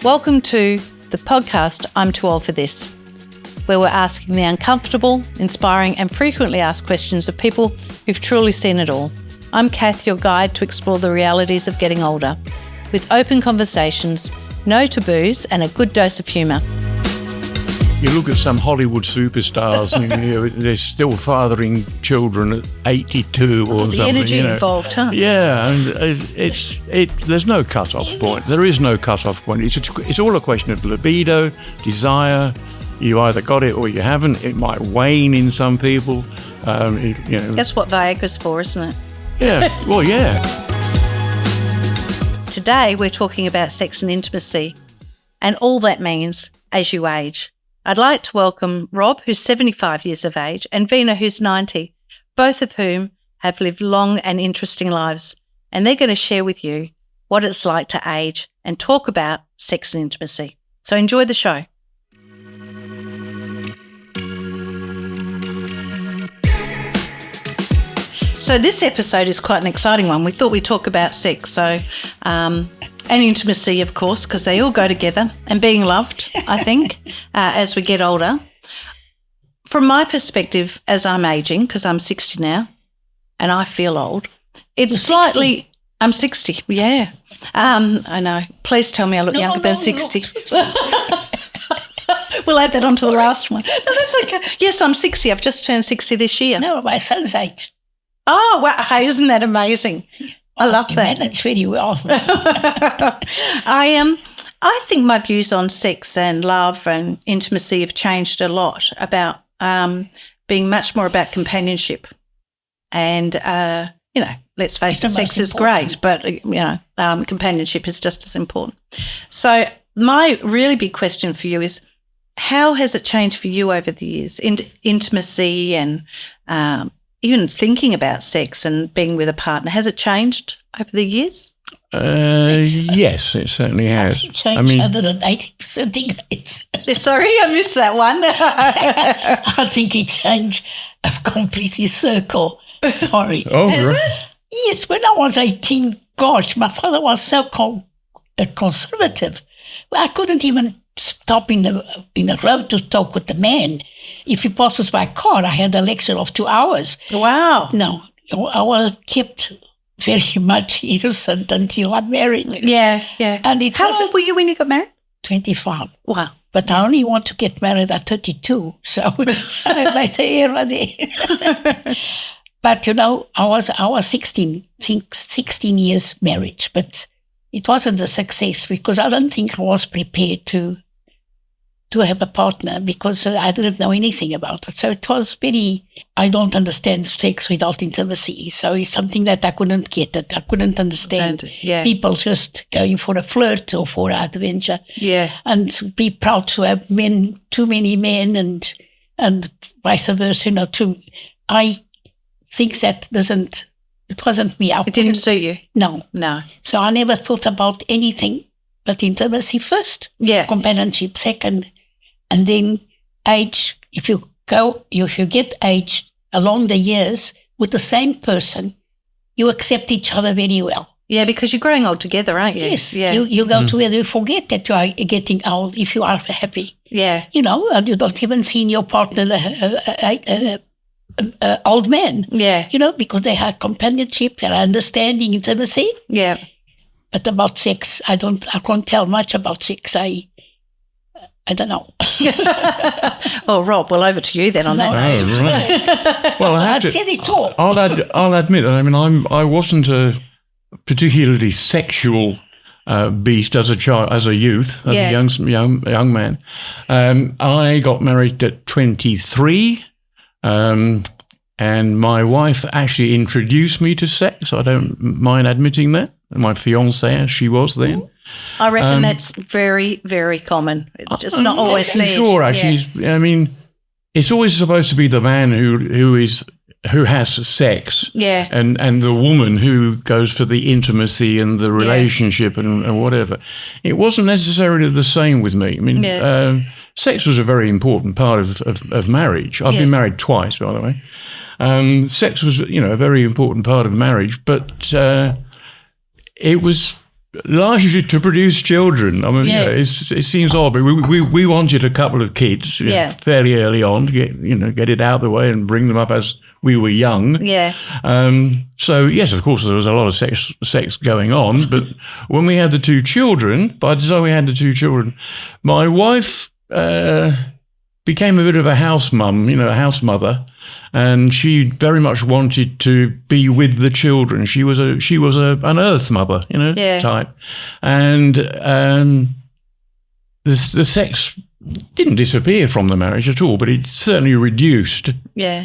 Welcome to the podcast I'm Too Old for This, where we're asking the uncomfortable, inspiring and frequently asked questions of people who've truly seen it all. I'm Cath, your guide to explore the realities of getting older, with open conversations, no taboos and a good dose of humour. You look at some Hollywood superstars and they're still fathering children at 82 or something. The energy involved, huh? Yeah, and there's no cut-off point. There is no cut-off point. It's all a question of libido, desire. You either got it or you haven't. It might wane in some people. That's what Viagra's for, isn't it? Yeah, well, yeah. Today we're talking about sex and intimacy and all that means as you age. I'd like to welcome Rob, who's 75 years of age, and Vina, who's 90, both of whom have lived long and interesting lives. And they're going to share with you what it's like to age and talk about sex and intimacy. So enjoy the show. So this episode is quite an exciting one. We thought we'd talk about sex, and intimacy, of course, because they all go together, and being loved, I think, as we get older. From my perspective, as I'm aging, because I'm 60 now, and I feel old, it's slightly... I'm 60, yeah. I know. Please tell me I look younger than 60. We'll add that onto the last one. No, that's okay. Yes, I'm 60. I've just turned 60 this year. No, my son's age. Oh, wow. Hey, isn't that amazing? I love that. That's very well. I think my views on sex and love and intimacy have changed a lot about being much more about companionship. And, let's face it, sex is great, but, companionship is just as important. So my really big question for you is, how has it changed for you over the years? Intimacy and even thinking about sex and being with a partner, has it changed over the years? Yes, it certainly has. It changed other than 80% increase. Sorry, I missed that one. I think it changed a completely circle. Sorry. Oh, Has right. it? Yes, when I was 18, gosh, my father was so conservative. I couldn't even stop in the road to talk with the man. If he passes by car, I had a lecture of 2 hours. Wow. No, I was kept very much innocent until I married. Yeah. And How old were you when you got married? 25. Wow. But I only want to get married at 32, so I made a error there. But, I was 16 years marriage, but it wasn't a success because I don't think I was prepared to have a partner because I didn't know anything about it. So it was I don't understand sex without intimacy. So it's something that I couldn't get it. I couldn't understand people just going for a flirt or for an adventure. Yeah. And be proud to have too many men and vice versa. I think that it wasn't me. It didn't suit you? No. So I never thought about anything but intimacy first. Yeah. Companionship second. And then age, if you get age along the years with the same person, you accept each other very well. Yeah, because you're growing old together, aren't you? Yes. Yeah. You go together, you forget that you are getting old if you are happy. Yeah. And you don't even see in your partner old man. Yeah. Because they have companionship, they are understanding, intimacy. Yeah. But about sex, I can't tell much about sex. I don't know. Oh, Rob, well, over to you then on that. Oh, right. Well, I said it all. I'll admit, I wasn't a particularly sexual beast as a child, as a youth, as a young man. I got married at 23. And my wife actually introduced me to sex. I don't mind admitting that. My fiancée, as she was then. I reckon that's very, very common. It's just not always said. Sure, actually. Yeah. It's always supposed to be the man who has sex. Yeah. And the woman who goes for the intimacy and the relationship and whatever. It wasn't necessarily the same with me. Sex was a very important part of marriage. I've been married twice, by the way. Sex was, a very important part of marriage, but it was largely to produce children. I mean, it seems odd, but we wanted a couple of kids fairly early on to get it out of the way and bring them up as we were young. Yeah. So yes, of course, there was a lot of sex going on, but when we had the 2 children, by the time we had the 2 children, my wife became a bit of a house mum, a house mother, and she very much wanted to be with the children. She was an earth mother, type, and the sex didn't disappear from the marriage at all, but it certainly reduced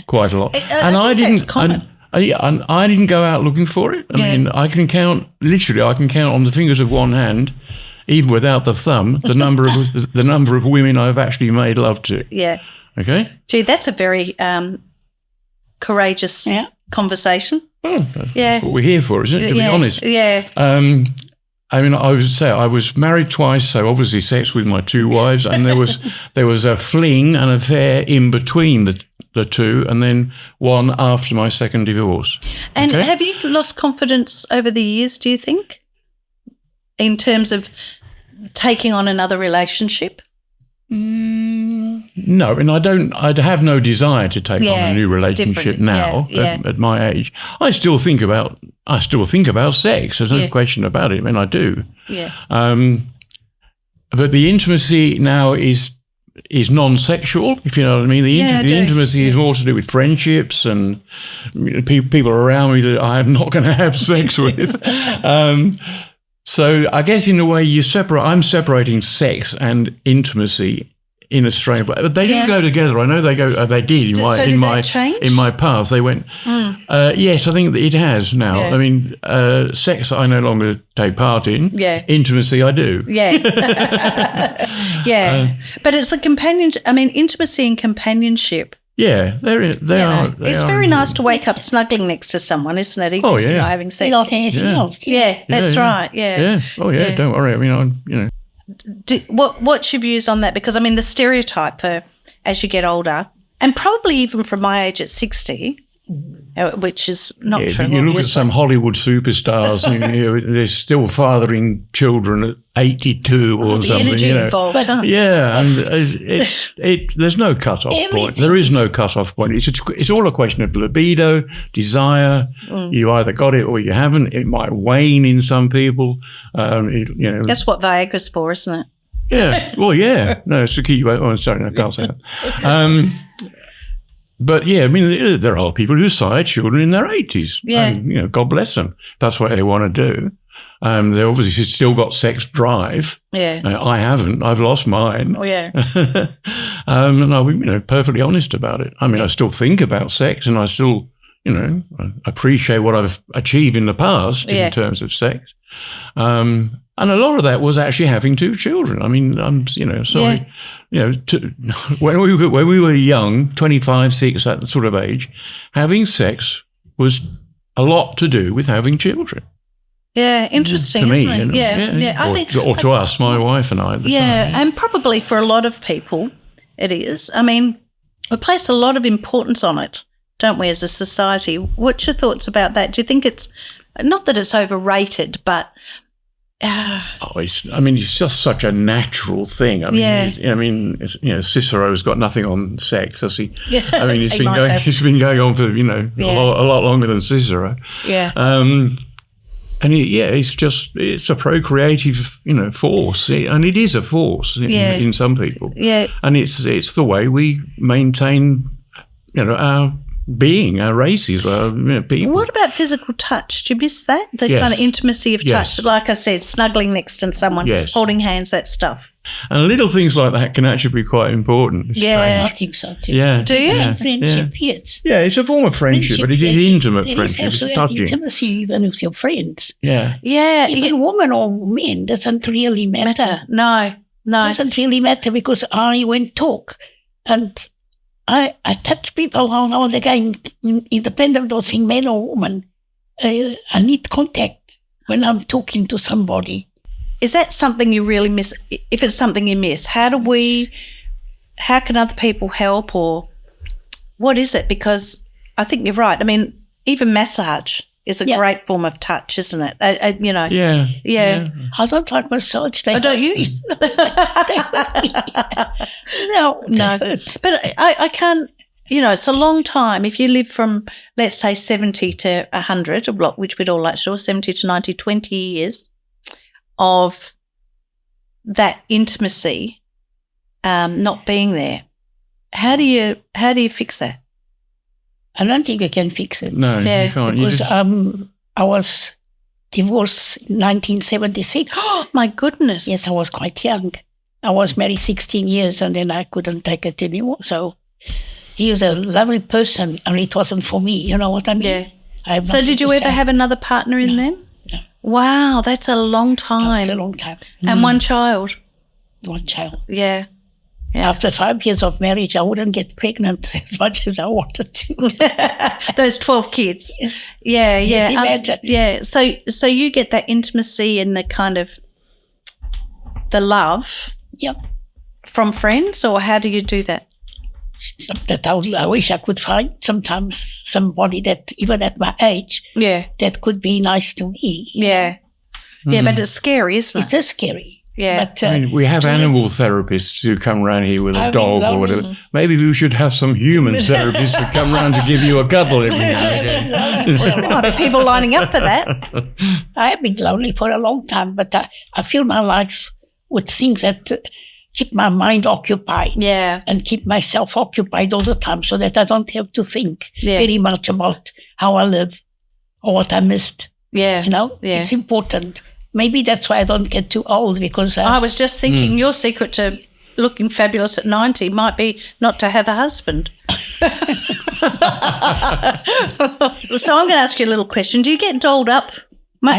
quite a lot. And I didn't go out looking for it. I mean, I can count on the fingers of one hand, even without the thumb, the number of women I've actually made love to. Yeah. Okay. Gee, that's a very courageous conversation. Well, that's what we're here for, isn't it? To be honest. Yeah. I mean, I would say I was married twice, so obviously sex with my 2 wives, and there was a fling, an affair in between the 2, and then one after my second divorce. And have you lost confidence over the years, do you think, in terms of taking on another relationship? No, and I'd have no desire to take on a new relationship now at my age. I still think about sex. There's no question about it. I mean, I do. Yeah. But the intimacy now is non-sexual, if you know what I mean. The intimacy is more to do with friendships and people around me that I'm not going to have sex with. So I guess in a way I'm separating sex and intimacy in a strange way. But they didn't go together. I know they did in my path. They went, yes, I think that it has now. Yeah. I mean, sex I no longer take part in. Yeah. Intimacy I do. Yeah. Yeah. But it's the companionship. I mean, intimacy and companionship. Yeah, they are. It's very nice to wake up snuggling next to someone, isn't it? Even if you're not having sex. Not anything else. Yeah, that's right. Yeah. Yeah. Oh, yeah. Don't worry. I mean, What's your views on that? Because, I mean, the stereotype for as you get older, and probably even from my age at 60, which is not true. You look at some Hollywood superstars, and they're still fathering children at 82 or the something. Energy involved, Yeah, and there's no cut-off point. There is no cut-off point. It's all a question of libido, desire. You either got it or you haven't. It might wane in some people. That's what Viagra's for, isn't it? Yeah. Well, yeah. No, it's to keep you. Oh, sorry, no, I can't say that. But yeah, I mean, there are people who sire children in their 80s. Yeah. And, God bless them. That's what they want to do. They obviously still got sex drive. Yeah. I haven't. I've lost mine. Oh, yeah. And I'll be, perfectly honest about it. I mean, I still think about sex, and I still, appreciate what I've achieved in the past in terms of sex. And a lot of that was actually having 2 children. I mean, I'm, sorry. Yeah. When we were young, 25, 6, that sort of age, having sex was a lot to do with having children. Yeah, interesting, to me, isn't it? I think, or to us, my wife and I. At the time. And probably for a lot of people, it is. I mean, we place a lot of importance on it, don't we, as a society? What's your thoughts about that? Do you think it's not that it's overrated, but it's just such a natural thing. I mean, Cicero's got nothing on sex, has he? Yeah. I mean, it's been going on for a lot longer than Cicero. Yeah. And it's a procreative force, and it is a force in some people. Yeah. And it's the way we maintain our being, our races, our people. What about physical touch? Do you miss that? The kind of intimacy of touch. Like I said, snuggling next to someone, holding hands, that stuff. And little things like that can actually be quite important. I think so too. Yeah. Do you? Yeah. Friendship, yes. Yeah, it's a form of friendship, but it is intimate friendship. It's touching. Intimacy even with your friends. Yeah. Yeah. Even woman or men doesn't really matter. No. Doesn't really matter, because I went talk and I touch people now and again, independent of being man or woman. I need contact when I'm talking to somebody. Is that something you really miss? If it's something you miss, how can other people help, or what is it? Because I think you're right. I mean, even massage is a great form of touch, isn't it? You know. Yeah. I don't like massage. Don't you? No. But I can't. You know, it's a long time. If you live from, let's say, 70 to 100, which we'd all like to do, 70 to 90, 20 years of that intimacy not being there. How do you fix that? I don't think you can fix it. No, you can't. Because I was divorced in 1976. Oh, my goodness. Yes, I was quite young. I was married 16 years and then I couldn't take it anymore. So he was a lovely person and it wasn't for me. You know what I mean? Yeah. So did you ever have another partner in then? No. Wow, that's a long time. That's a long time. And one child? One child. Yeah. After 5 years of marriage, I wouldn't get pregnant as much as I wanted to. Those 12 kids. Yes. Yeah. Yes, imagine. So you get that intimacy and the kind of the love from friends, or how do you do that? That I wish I could find sometimes somebody that, even at my age, that could be nice to me. Yeah. Yeah, but it's scary, isn't it? It is scary. Yeah. But, I mean, we have animal therapists who come around here with a dog or whatever. Maybe we should have some human therapists who come round to give you a cuddle every now and again. There might be people lining up for that. I have been lonely for a long time, but I fill my life with things that keep my mind occupied. Yeah. And keep myself occupied all the time so that I don't have to think very much about how I live or what I missed. Yeah. You know, it's important. Maybe that's why I don't get too old, because I was just thinking your secret to looking fabulous at 90 might be not to have a husband. So I'm going to ask you a little question. Do you get dolled up?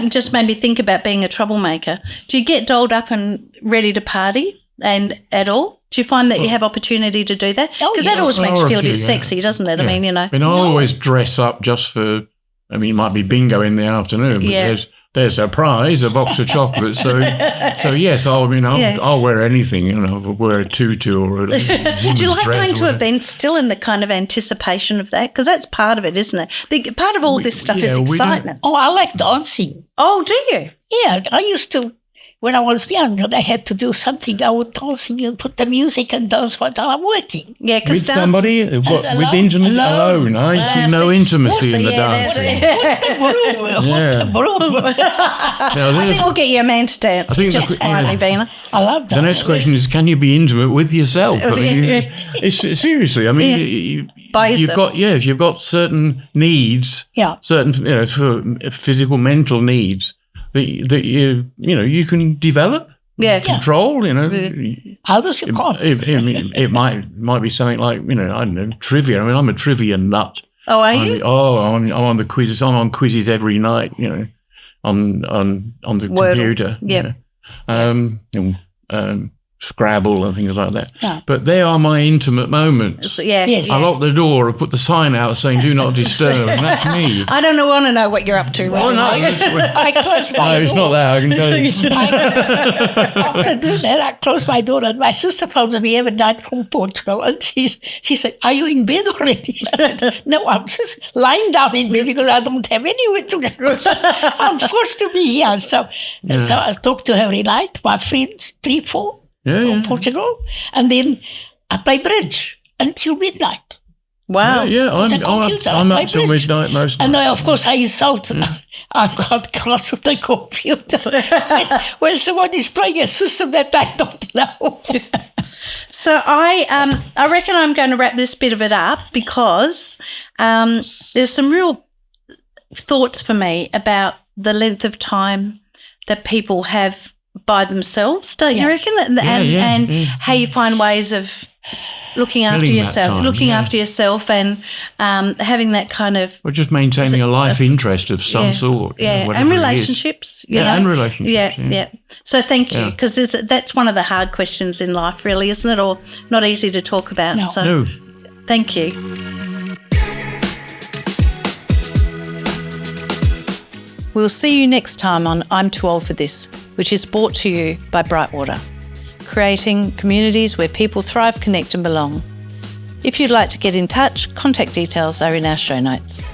Just made me think about being a troublemaker. Do you get dolled up and ready to party and at all? Do you find that you have opportunity to do that? Because that always makes you feel a bit sexy, doesn't it? I mean, you know. I always dress up just for, I mean, it might be bingo in the afternoon, but there's a prize, a box of chocolates. So yes, I'll wear anything. You know, I'll wear a tutu or a woman's Do you like dress going to events still in the kind of anticipation of that? Because that's part of it, isn't it? Part of all this stuff is excitement. Oh, I like dancing. Oh, do you? Yeah, I used to. When I was young and I had to do something, I would dancing and put the music and dance while I'm working. Yeah, because with somebody, with intimacy alone. I see no intimacy in the dancing. What the broom. I think we'll get you a man to dance. Just quietly, Vina. I love that. The next question is, can you be intimate with yourself? I mean, seriously. I mean, if you've got certain needs, certain for physical, mental needs. That you can develop, control. Others you can't. It might be something like I don't know, trivia. I mean, I'm a trivia nut. Oh, are you? I'm on the quizzes. I'm on quizzes every night. On the computer. Yeah. Scrabble and things like that. Yeah. But they are my intimate moments. Yes. I lock the door, I put the sign out saying "Do not disturb," and that's me. I don't want to know what you're up to. Right? I close my door. It's not that. I can tell you. After doing that, I closed my door, and my sister phones me every night from Portugal, and she said, "Are you in bed already?" I said, "No, I'm just lying down in bed because I don't have anywhere to go. I'm forced to be here." So I talk to her every night. My friends, 3-4. From Portugal, and then I play bridge until midnight. Wow! I'm up till midnight most nights. And of course, I insult. I've got close to the computer when someone is playing a system that I don't know. So I reckon I'm going to wrap this bit of it up because there's some real thoughts for me about the length of time that people have by themselves, don't you reckon? And how you find ways of looking after yourself, and having that kind of... Or just maintaining a life interest of some sort. And relationships. And relationships. Yeah. So thank you, because that's one of the hard questions in life, really, isn't it? Or not easy to talk about. No. So thank you. We'll see you next time on I'm Too Old for This, which is brought to you by Brightwater, creating communities where people thrive, connect and belong. If you'd like to get in touch, contact details are in our show notes.